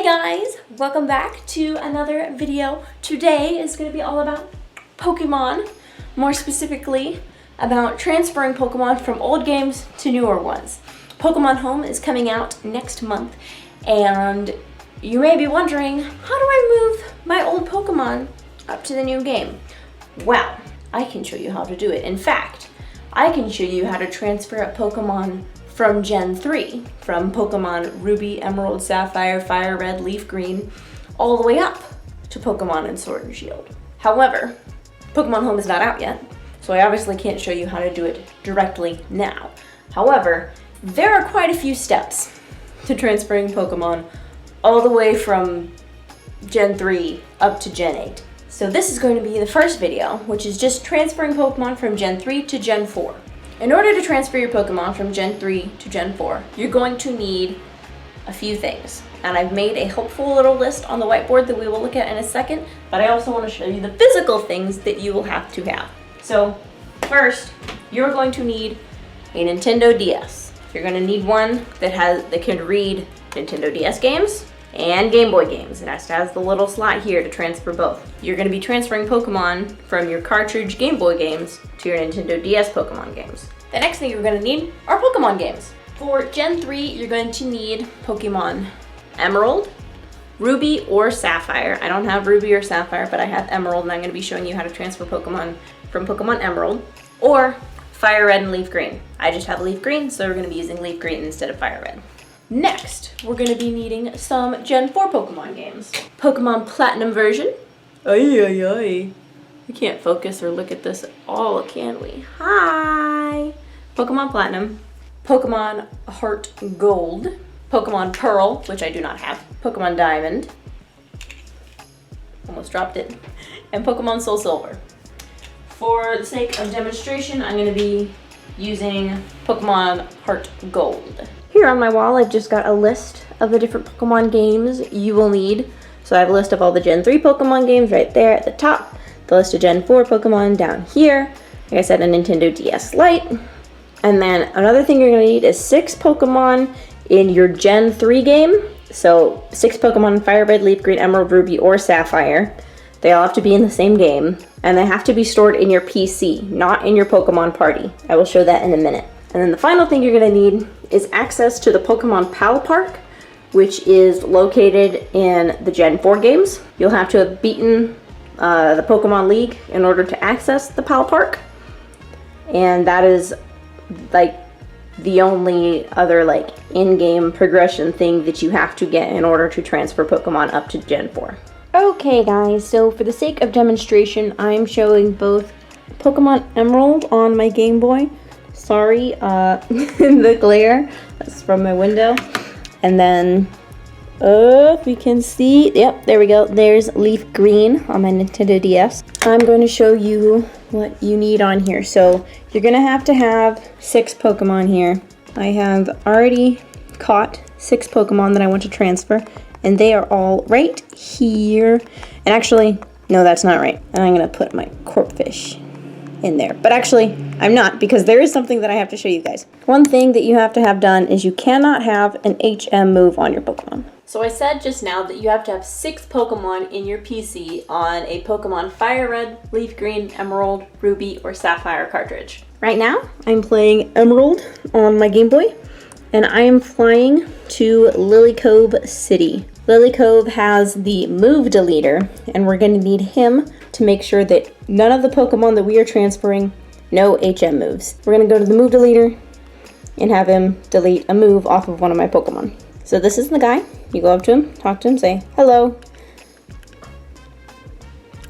guys, welcome back to another video. Today is going to be all about Pokemon, more specifically about transferring Pokemon from old games to newer ones. Pokemon Home is coming out next month, and you may be wondering, how do I move my old Pokemon up to the new game? Well, I can show you how to do it. In fact, I can show you how to transfer a Pokemon from Gen 3, from Pokemon Ruby, Emerald, Sapphire, Fire Red, Leaf Green, all the way up to Pokemon in Sword and Shield. However, Pokemon Home is not out yet, so I obviously can't show you how to do it directly now. However, there are quite a few steps to transferring Pokemon all the way from Gen 3 up to Gen 8. So this is going to be the first video, which is just transferring Pokemon from Gen 3 to Gen 4. In order to transfer your Pokemon from Gen 3 to Gen 4, you're going to need a few things. And I've made a helpful little list on the whiteboard that we will look at in a second, but I also want to show you the physical things that you will have to have. So first, you're going to need a Nintendo DS. You're going to need one that can read Nintendo DS games and Game Boy games. It has to have the little slot here to transfer both. You're going to be transferring Pokemon from your cartridge Game Boy games to your Nintendo DS Pokemon games. The next thing you're going to need are Pokemon games. For Gen 3, you're going to need Pokemon Emerald, Ruby, or Sapphire. I don't have Ruby or Sapphire, but I have Emerald, and I'm going to be showing you how to transfer Pokemon from Pokemon Emerald, or Fire Red and Leaf Green. I just have Leaf Green, so we're going to be using Leaf Green instead of Fire Red. Next, we're going to be needing some Gen 4 Pokemon games. Pokemon Platinum version. We can't focus or look at this at all, can we? Hi! Pokemon Platinum. Pokemon Heart Gold. Pokemon Pearl, which I do not have. Pokemon Diamond. Almost dropped it. And Pokemon Soul Silver. For the sake of demonstration, I'm going to be using Pokemon Heart Gold. Here on my wall, I've just got a list of the different Pokemon games you will need. So I have a list of all the Gen 3 Pokemon games right there at the top. The list of Gen 4 Pokemon down here. Like I said, a Nintendo DS Lite. And then another thing you're going to need is 6 Pokemon in your Gen 3 game. So 6 Pokemon in Fire Red, Leaf Green, Emerald, Ruby, or Sapphire. They all have to be in the same game. And they have to be stored in your PC, not in your Pokemon party. I will show that in a minute. And then the final thing you're going to need is access to the Pokemon Pal Park, which is located in the Gen 4 games. You'll have to have beaten the Pokemon League in order to access the Pal Park. And that is like the only other like in-game progression thing that you have to get in order to transfer Pokemon up to Gen 4. Okay guys, so for the sake of demonstration, I'm showing both Pokemon Emerald on my Game Boy. Sorry, the glare, that's from my window. And then, if we can see, yep, there we go. There's Leaf Green on my Nintendo DS. I'm going to show you what you need on here. So you're going to have 6 Pokemon here. I have already caught 6 Pokemon that I want to transfer, and they are all right here. And actually, no, that's not right. And I'm going to put my Corphish in there. But actually, I'm not, because there is something that I have to show you guys. One thing that you have to have done is you cannot have an HM move on your Pokemon. So I said just now that you have to have 6 Pokemon in your PC on a Pokemon Fire Red, Leaf Green, Emerald, Ruby, or Sapphire cartridge. Right now, I'm playing Emerald on my Game Boy, and I am flying to Lily Cove City. Lily Cove has the move deleter, and we're going to need him to make sure that none of the Pokemon that we are transferring, no HM moves. We're going to go to the move deleter and have him delete a move off of one of my Pokemon. So this is the guy. You go up to him, talk to him, say, hello.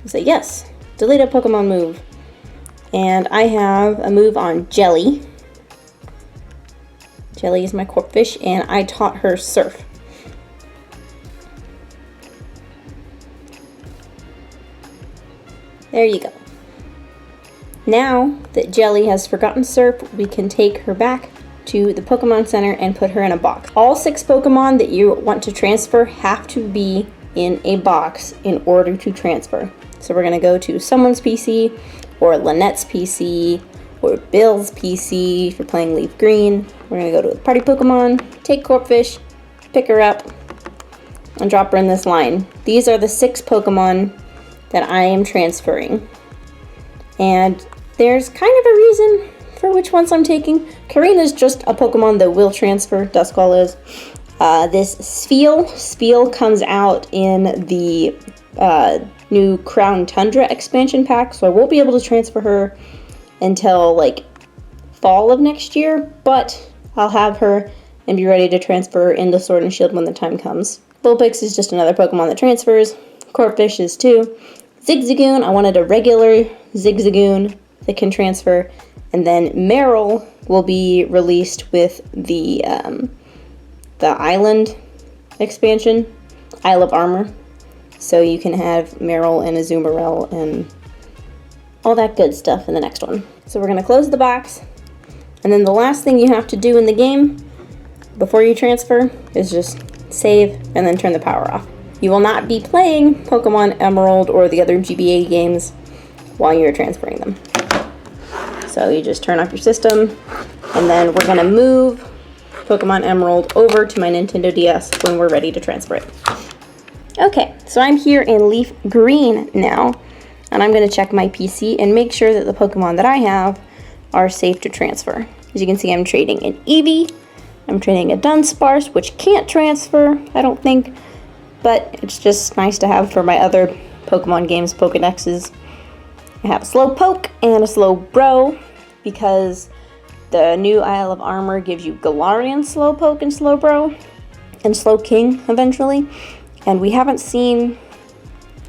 Say, yes, delete a Pokemon move. And I have a move on Jelly. Jelly is my Corphish, and I taught her Surf. There you go. Now that Jelly has forgotten Surf, we can take her back to the Pokemon Center and put her in a box. All 6 Pokemon that you want to transfer have to be in a box in order to transfer. So we're going to go to someone's PC, or Lynette's PC, or Bill's PC if you're playing Leaf Green. We're going to go to the party Pokemon, take Corphish, pick her up, and drop her in this line. These are the 6 Pokemon that I am transferring. And there's kind of a reason for which ones I'm taking. Karina's just a Pokemon that will transfer, Duskull is. This Spheal comes out in the new Crown Tundra expansion pack, so I won't be able to transfer her until like fall of next year, but I'll have her and be ready to transfer into Sword and Shield when the time comes. Vulpix is just another Pokemon that transfers. Corphish is too. Zigzagoon, I wanted a regular Zigzagoon that can transfer. And then Meryl will be released with the Island expansion, Isle of Armor. So you can have Meryl and Azumarill and all that good stuff in the next one. So we're going to close the box. And then the last thing you have to do in the game before you transfer is just save and then turn the power off. You will not be playing Pokemon Emerald or the other GBA games while you're transferring them. So you just turn off your system, and then we're going to move Pokemon Emerald over to my Nintendo DS when we're ready to transfer it. Okay, so I'm here in Leaf Green now, and I'm going to check my PC and make sure that the Pokemon that I have are safe to transfer. As you can see, I'm trading an Eevee, I'm trading a Dunsparce, which can't transfer, I don't think, but it's just nice to have for my other Pokemon games, Pokedexes. I have a Slowpoke and a Slowbro, because the new Isle of Armor gives you Galarian Slowpoke and Slowbro, and Slowking eventually. And we haven't seen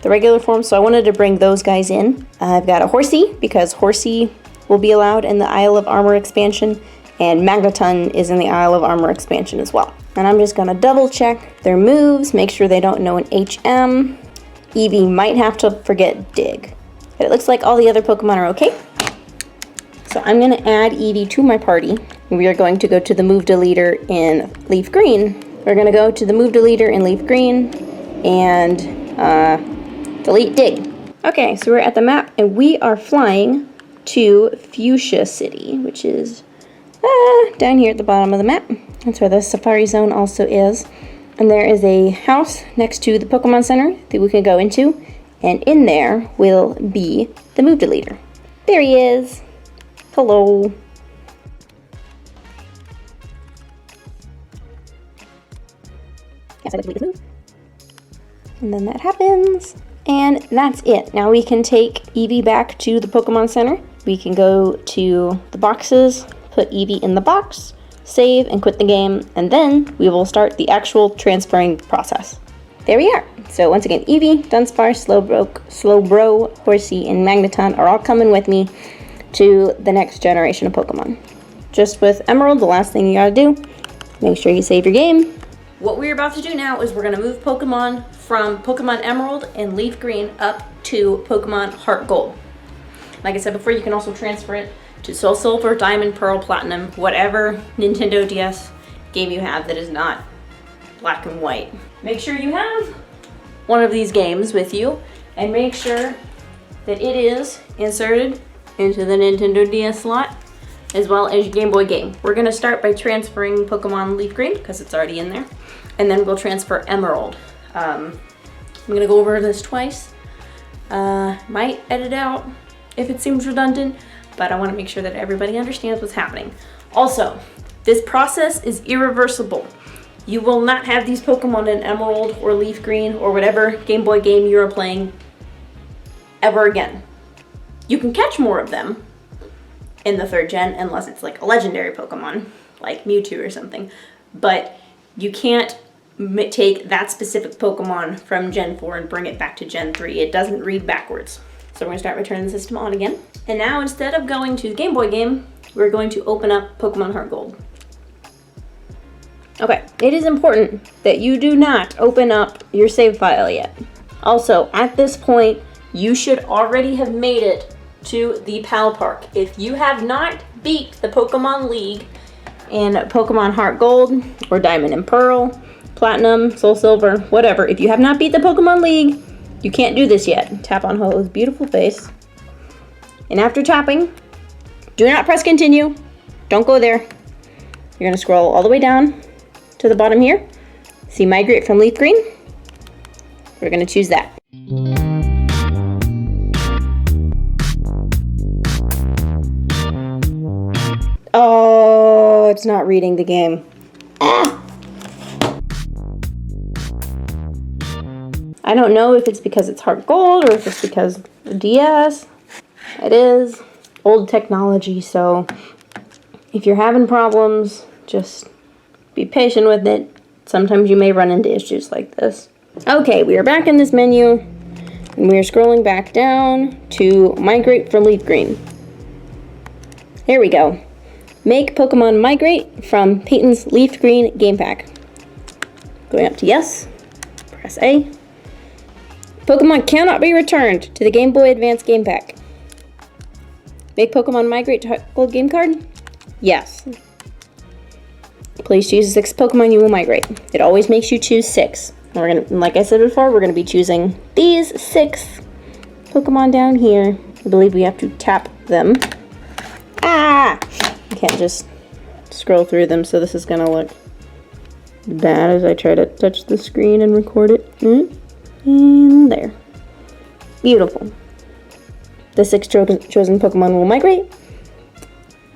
the regular form, so I wanted to bring those guys in. I've got a Horsey, because Horsey will be allowed in the Isle of Armor expansion, and Magneton is in the Isle of Armor expansion as well. And I'm just gonna double check their moves, make sure they don't know an HM. Eevee might have to forget Dig. But it looks like all the other Pokemon are okay. So I'm going to add Eevee to my party. We are going to go to the Move Deleter in Leaf Green. We're going to go to the Move Deleter in Leaf Green and delete Dig. Okay, so we're at the map and we are flying to Fuchsia City, which is down here at the bottom of the map. That's where the Safari Zone also is. And there is a house next to the Pokemon Center that we can go into. And in there will be the Move Deleter. There he is. Hello. Yes, I delete the move. And then that happens. And that's it. Now we can take Eevee back to the Pokemon Center. We can go to the boxes, put Eevee in the box, save and quit the game, and then we will start the actual transferring process. There we are. So once again, Eevee, Dunsparce, Slowbro, Horsey, and Magneton are all coming with me to the next generation of Pokemon. Just with Emerald, the last thing you gotta do, make sure you save your game. What we're about to do now is we're gonna move Pokemon from Pokemon Emerald and Leaf Green up to Pokemon Heart Gold. Like I said before, you can also transfer it to Soul Silver, Diamond, Pearl, Platinum, whatever Nintendo DS game you have that is not black and white. Make sure you have one of these games with you and make sure that it is inserted into the Nintendo DS slot as well as your Game Boy game. We're gonna start by transferring Pokemon Leaf Green because it's already in there, and then we'll transfer Emerald. I'm gonna go over this twice. Might edit out if it seems redundant, but I wanna make sure that everybody understands what's happening. Also, this process is irreversible. You will not have these Pokemon in Emerald or Leaf Green or whatever Game Boy game you're playing ever again. You can catch more of them in the 3rd gen unless it's like a legendary Pokemon, like Mewtwo or something. But you can't take that specific Pokemon from Gen 4 and bring it back to Gen 3. It doesn't read backwards. So we're gonna start returning the system on again. And now instead of going to the Game Boy game, we're going to open up Pokemon Heart Gold. Okay, it is important that you do not open up your save file yet. Also, at this point, you should already have made it to the Pal Park. If you have not beat the Pokemon League in Pokemon Heart Gold or Diamond and Pearl, Platinum, Soul Silver, whatever, if you have not beat the Pokemon League, you can't do this yet. Tap on Ho's beautiful face. And after tapping, do not press continue. Don't go there. You're gonna scroll all the way down to the bottom here. See Migrate from Leaf Green. we're gonna choose that. Oh, it's not reading the game. Ah! I don't know if it's because it's Heart Gold or if it's because the DS. It is old technology, so if you're having problems, just be patient with it. Sometimes you may run into issues like this. Okay, we are back in this menu, and we are scrolling back down to migrate from leaf green. Here we go. Make Pokemon migrate from Peyton's Leaf Green Game Pack. Going up to yes, press A. Pokemon cannot be returned to the Game Boy Advance Game Pack. Make Pokemon migrate to Heart Gold Game Card? Yes. Please choose 6 Pokemon you will migrate. It always makes you choose 6. We're gonna, like I said before, we're gonna be choosing these 6 Pokemon down here. I believe we have to tap them. Ah! I can't just scroll through them, so this is gonna look bad as I try to touch the screen and record it. And there. Beautiful. The 6 chosen Pokemon will migrate?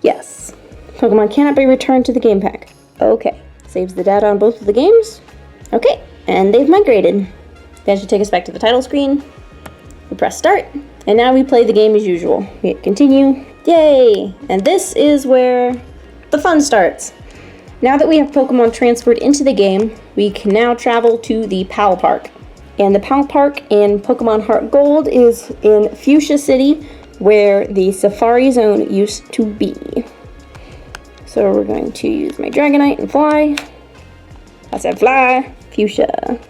Yes. Pokemon cannot be returned to the game pack. Okay. Saves the data on both of the games. Okay. And they've migrated. That should take us back to the title screen. We press start. And now we play the game as usual. We hit continue. Yay! And this is where the fun starts. Now that we have Pokemon transferred into the game, we can now travel to the PAL Park. And the PAL Park in Pokemon Heart Gold is in Fuchsia City, where the Safari Zone used to be. So we're going to use my Dragonite and fly. I said fly, Fuchsia.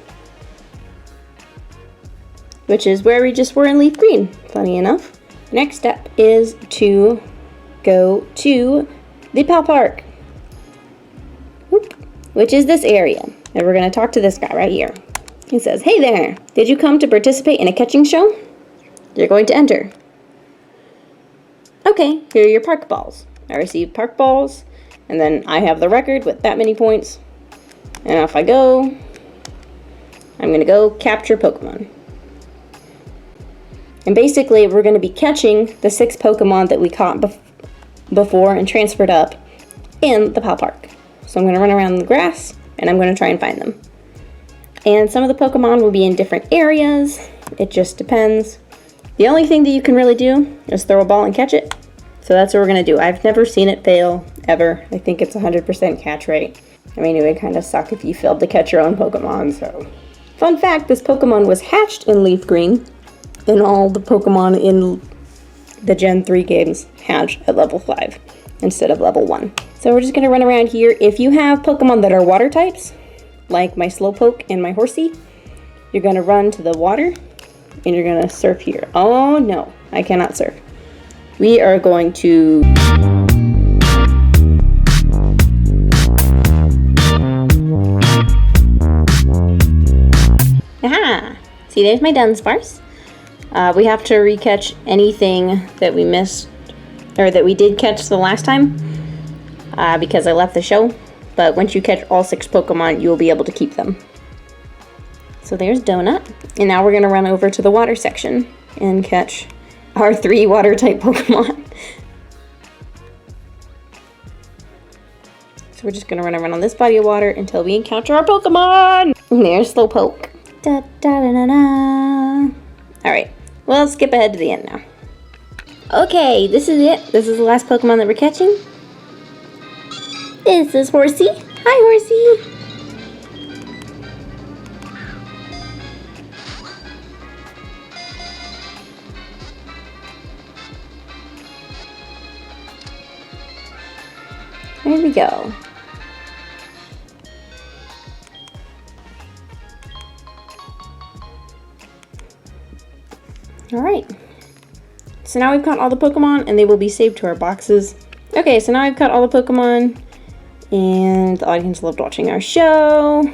Which is where we just were in Leaf Green, funny enough. Next step is to go to the PAL Park, which is this area. And we're going to talk to this guy right here. He says, hey there, did you come to participate in a catching show? You're going to enter. Okay, here are your park balls. I received park balls, and then I have the record with that many points. And off I go. I'm going to go capture Pokemon. And basically, we're going to be catching the 6 Pokemon that we caught before and transferred up in the PAL Park. So I'm going to run around in the grass, and I'm going to try and find them. And some of the Pokemon will be in different areas. It just depends. The only thing that you can really do is throw a ball and catch it. So that's what we're going to do. I've never seen it fail, ever. I think it's 100% catch rate. I mean, it would kind of suck if you failed to catch your own Pokemon, so. Fun fact, this Pokemon was hatched in Leaf Green, and all the Pokemon in the Gen 3 games hatch at level 5 instead of level 1. So we're just going to run around here. If you have Pokemon that are water types, like my Slowpoke and my Horsey, you're going to run to the water, and you're going to surf here. Oh no, I cannot surf. We are going to... Aha! See, there's my Dunsparce. We have to recatch anything that we missed, or that we did catch the last time, because I left the show. But once you catch all 6 Pokemon, you will be able to keep them. So there's Donut. And now we're going to run over to the water section and catch our 3 water-type Pokemon. So we're just going to run around on this body of water until we encounter our Pokemon. And there's Slowpoke. Da, da, da, da, da. Alright, well, let's skip ahead to the end now. Okay, this is it. This is the last Pokemon that we're catching. This is Horsey. Hi, Horsey. There we go. Alright. So now we've caught all the Pokemon, and they will be saved to our boxes. Okay, so now I've caught all the Pokemon, and the audience loved watching our show.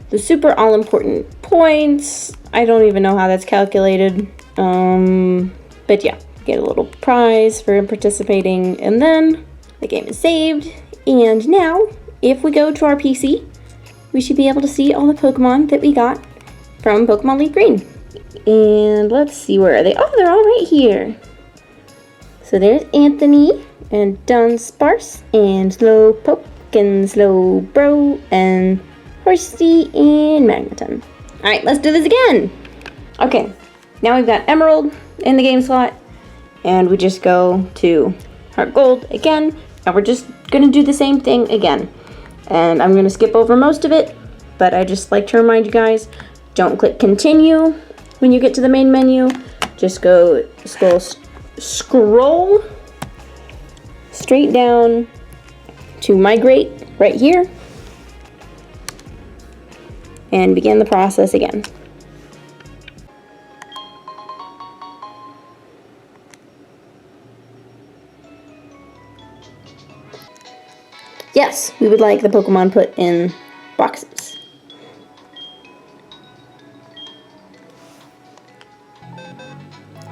The super all-important points. I don't even know how that's calculated. But yeah, get a little prize for participating, and then the game is saved. And now, if we go to our PC, we should be able to see all the Pokemon that we got from Pokemon Leaf Green. And let's see, where are they? Oh, they're all right here. So there's Anthony and Dunsparce and Slowpoke and Slowbro and Horsey and Magneton. Alright, let's do this again. Okay, now we've got Emerald in the game slot, and we just go to Heart Gold again, and we're just gonna do the same thing again. And I'm gonna skip over most of it, but I just like to remind you guys, don't click continue when you get to the main menu. Just go scroll straight down to migrate right here and begin the process again. Yes, we would like the Pokemon put in boxes.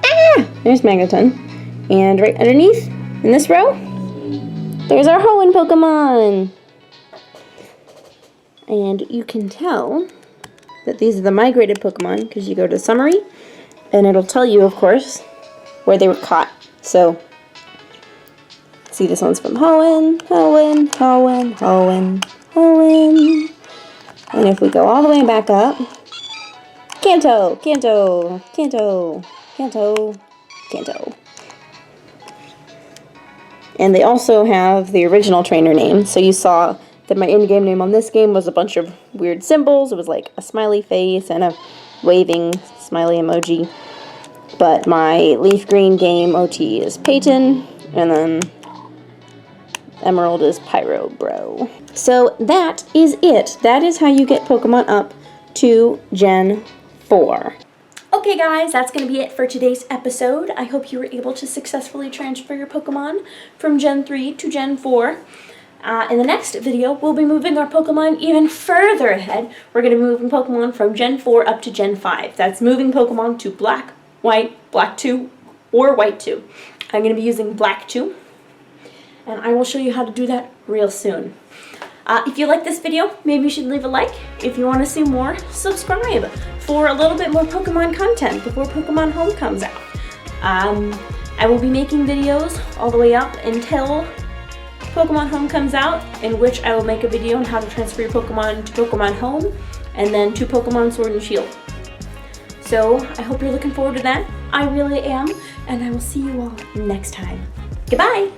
Ah! There's Magneton. And right underneath, in this row, there's our Hoenn Pokemon. And you can tell that these are the migrated Pokemon because you go to summary, and it'll tell you, of course, where they were caught. So, see, this one's from Hoenn, Hoenn, Hoenn, Hoenn, Hoenn. And if we go all the way back up, Kanto, Kanto, Kanto, Kanto, Kanto. And they also have the original trainer name. So you saw that my in-game name on this game was a bunch of weird symbols. It was like a smiley face and a waving smiley emoji. But my Leaf Green game OT is Peyton, and then Emerald is Pyro Bro. So that is it. That is how you get Pokemon up to Gen 4. Okay guys, that's going to be it for today's episode. I hope you were able to successfully transfer your Pokemon from Gen 3 to Gen 4. In the next video, we'll be moving our Pokemon even further ahead. We're going to be moving Pokemon from Gen 4 up to Gen 5. That's moving Pokemon to Black, White, Black 2, or White 2. I'm going to be using Black 2, and I will show you how to do that real soon. If you like this video, maybe you should leave a like. If you want to see more, subscribe for a little bit more Pokemon content before Pokemon Home comes out. I will be making videos all the way up until Pokemon Home comes out, in which I will make a video on how to transfer your Pokemon to Pokemon Home, and then to Pokemon Sword and Shield. So, I hope you're looking forward to that. I really am, and I will see you all next time. Goodbye!